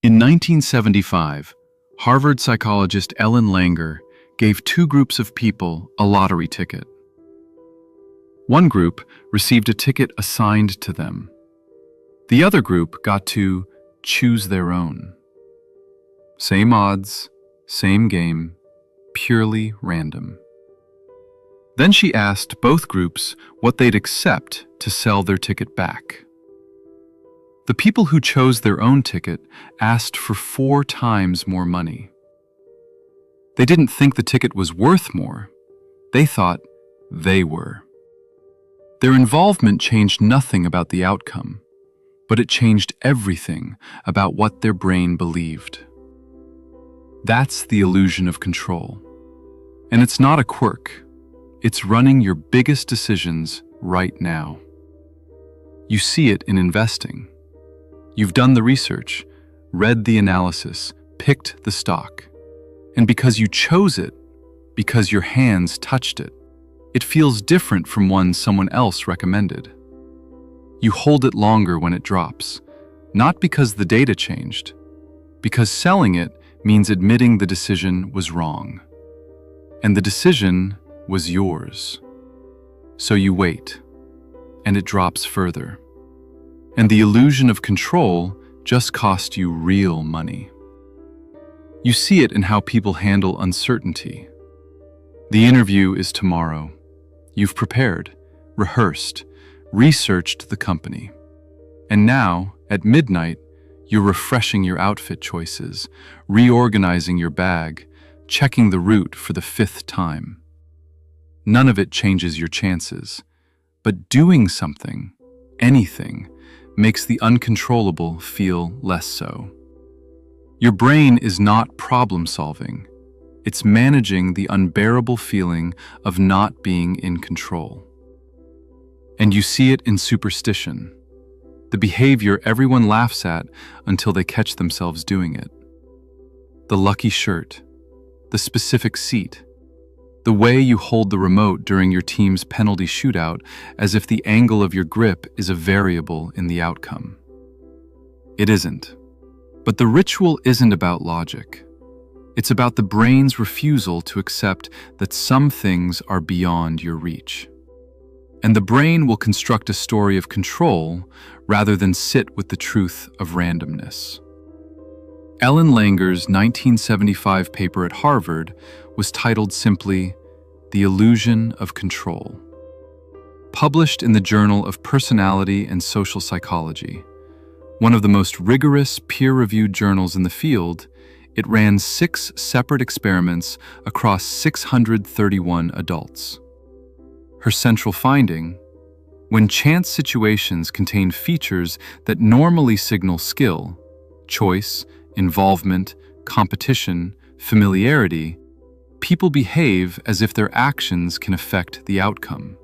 In 1975, Harvard psychologist Ellen Langer gave two groups of people a lottery ticket. One group received a ticket assigned to them. The other group got to choose their own. Same odds, same game, purely random. Then she asked both groups what they'd accept to sell their ticket back. The people who chose their own ticket asked for 4 times more money. They didn't think the ticket was worth more. They thought they were. Their involvement changed nothing about the outcome, but it changed everything about what their brain believed. That's the illusion of control. And it's not a quirk. It's running your biggest decisions right now. You see it in investing. You've done the research, read the analysis, picked the stock. And because you chose it, because your hands touched it, it feels different from one someone else recommended. You hold it longer when it drops, not because the data changed, because selling it means admitting the decision was wrong. And the decision was yours. So you wait, and it drops further. And the illusion of control just cost you real money. You see it in how people handle uncertainty. The interview is tomorrow. You've prepared, rehearsed, researched the company. And now, at midnight, you're refreshing your outfit choices, reorganizing your bag, checking the route for the 5th time. None of it changes your chances, but doing something, anything, makes the uncontrollable feel less so. Your brain is not problem-solving. It's managing the unbearable feeling of not being in control. And you see it in superstition, the behavior everyone laughs at until they catch themselves doing it. The lucky shirt, the specific seat, the way you hold the remote during your team's penalty shootout as if the angle of your grip is a variable in the outcome. It isn't. But the ritual isn't about logic. It's about the brain's refusal to accept that some things are beyond your reach. And the brain will construct a story of control rather than sit with the truth of randomness. Ellen Langer's 1975 paper at Harvard was titled simply, "The Illusion of Control." Published in the Journal of Personality and Social Psychology, one of the most rigorous peer-reviewed journals in the field, it ran 6 separate experiments across 631 adults. Her central finding: when chance situations contain features that normally signal skill, choice, involvement, competition, familiarity, people behave as if their actions can affect the outcome.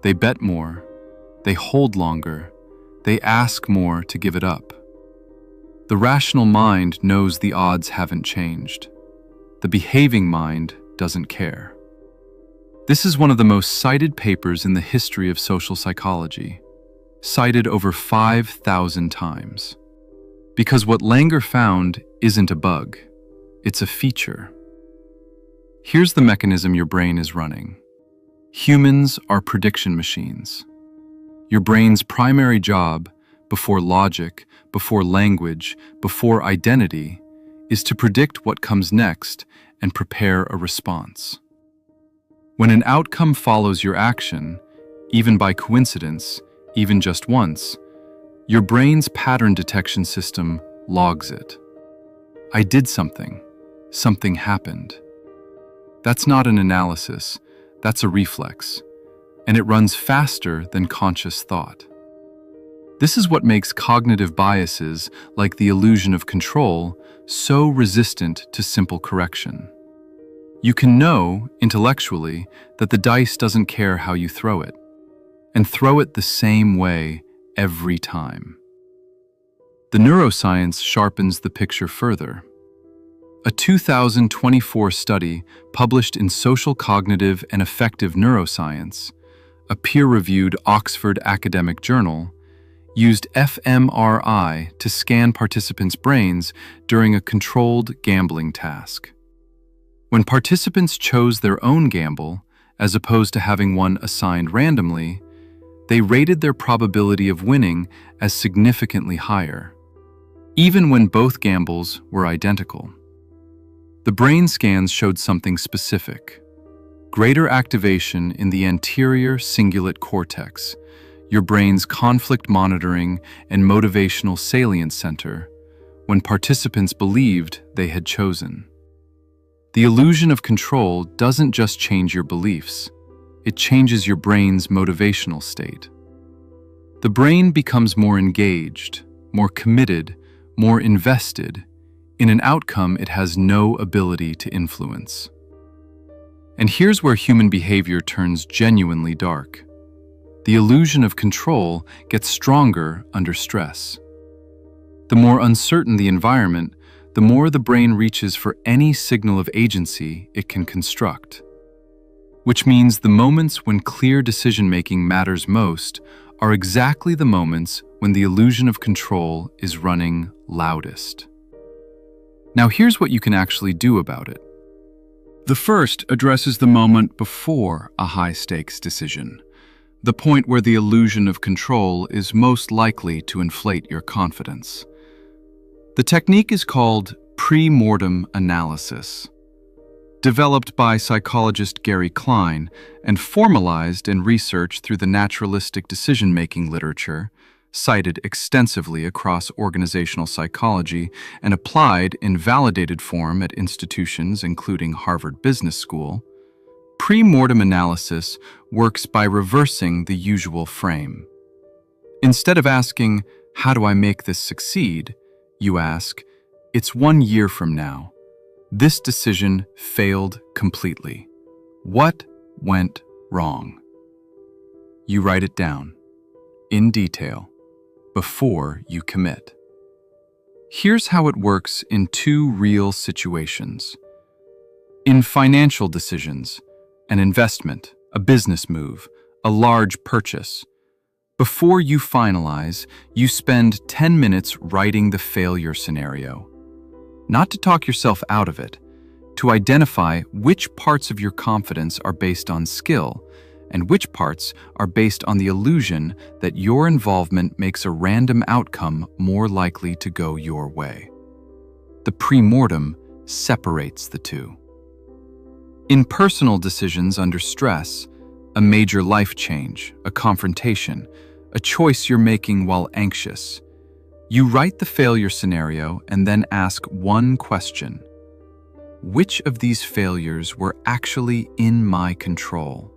They bet more, they hold longer, they ask more to give it up. The rational mind knows the odds haven't changed. The behaving mind doesn't care. This is one of the most cited papers in the history of social psychology, cited over 5,000 times. Because what Langer found isn't a bug, it's a feature. Here's the mechanism your brain is running. Humans are prediction machines. Your brain's primary job, before logic, before language, before identity, is to predict what comes next and prepare a response. When an outcome follows your action, even by coincidence, even just once, your brain's pattern detection system logs it. I did something. Something happened. That's not an analysis, that's a reflex, and it runs faster than conscious thought. This is what makes cognitive biases, like the illusion of control, so resistant to simple correction. You can know, intellectually, that the dice doesn't care how you throw it, and throw it the same way every time. The neuroscience sharpens the picture further. A 2024 study published in Social Cognitive and Affective Neuroscience, a peer-reviewed Oxford academic journal, used fMRI to scan participants' brains during a controlled gambling task. When participants chose their own gamble, as opposed to having one assigned randomly, they rated their probability of winning as significantly higher, even when both gambles were identical. The brain scans showed something specific: greater activation in the anterior cingulate cortex, your brain's conflict monitoring and motivational salient center, when participants believed they had chosen. The illusion of control doesn't just change your beliefs, it changes your brain's motivational state. The brain becomes more engaged, more committed, more invested in an outcome it has no ability to influence. And here's where human behavior turns genuinely dark. The illusion of control gets stronger under stress. The more uncertain the environment, the more the brain reaches for any signal of agency it can construct. Which means the moments when clear decision-making matters most are exactly the moments when the illusion of control is running loudest. Now here's what you can actually do about it. The first addresses the moment before a high-stakes decision, the point where the illusion of control is most likely to inflate your confidence. The technique is called pre-mortem analysis. Developed by psychologist Gary Klein and formalized in research through the naturalistic decision-making literature, cited extensively across organizational psychology and applied in validated form at institutions including Harvard Business School, pre-mortem analysis works by reversing the usual frame. Instead of asking, "How do I make this succeed?" you ask, "It's 1 year from now. This decision failed completely. What went wrong?" You write it down, in detail, before you commit. Here's how it works in 2 real situations. In financial decisions, an investment, a business move, a large purchase, before you finalize, you spend 10 minutes writing the failure scenario. Not to talk yourself out of it, to identify which parts of your confidence are based on skill and which parts are based on the illusion that your involvement makes a random outcome more likely to go your way. The pre-mortem separates the two. In personal decisions under stress, a major life change, a confrontation, a choice you're making while anxious, you write the failure scenario and then ask one question: which of these failures were actually in my control?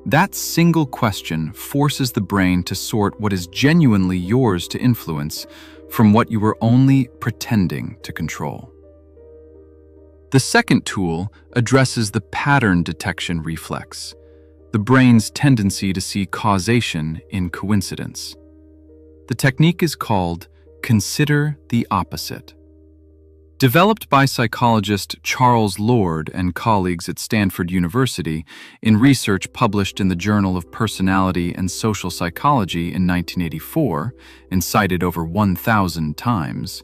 That single question forces the brain to sort what is genuinely yours to influence from what you were only pretending to control. The second tool addresses the pattern detection reflex, the brain's tendency to see causation in coincidence. The technique is called consider the opposite. Developed by psychologist Charles Lord and colleagues at Stanford University in research published in the Journal of Personality and Social Psychology in 1984 and cited over 1,000 times,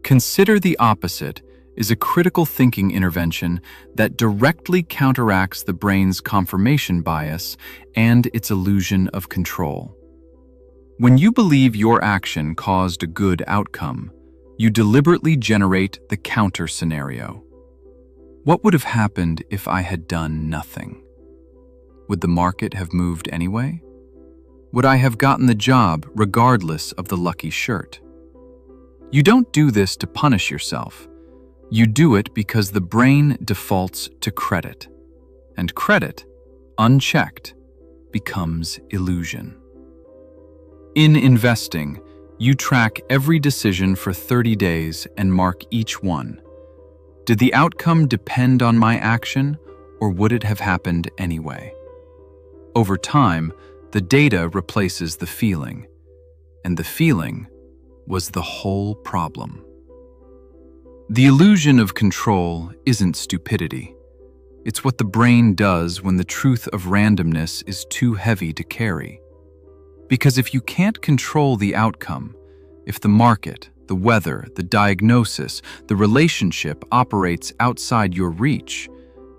consider the opposite is a critical thinking intervention that directly counteracts the brain's confirmation bias and its illusion of control. When you believe your action caused a good outcome, you deliberately generate the counter scenario. What would have happened if I had done nothing? Would the market have moved anyway? Would I have gotten the job regardless of the lucky shirt? You don't do this to punish yourself. You do it because the brain defaults to credit, and credit, unchecked, becomes illusion. In investing, you track every decision for 30 days and mark each one. Did the outcome depend on my action, or would it have happened anyway? Over time, the data replaces the feeling, and the feeling was the whole problem. The illusion of control isn't stupidity. It's what the brain does when the truth of randomness is too heavy to carry. Because if you can't control the outcome, if the market, the weather, the diagnosis, the relationship operates outside your reach,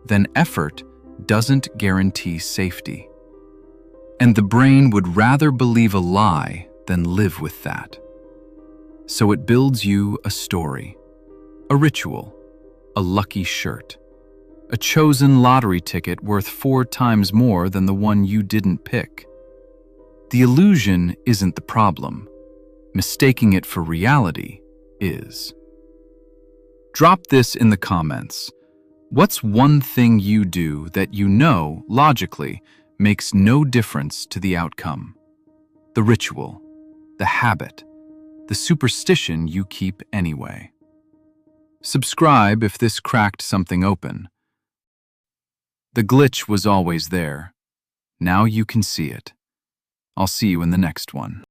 then effort doesn't guarantee safety. And the brain would rather believe a lie than live with that. So it builds you a story, a ritual, a lucky shirt, a chosen lottery ticket worth 4 times more than the one you didn't pick. The illusion isn't the problem. Mistaking it for reality is. Drop this in the comments. What's one thing you do that you know, logically, makes no difference to the outcome? The ritual, the habit, the superstition you keep anyway. Subscribe if this cracked something open. The glitch was always there. Now you can see it. I'll see you in the next one.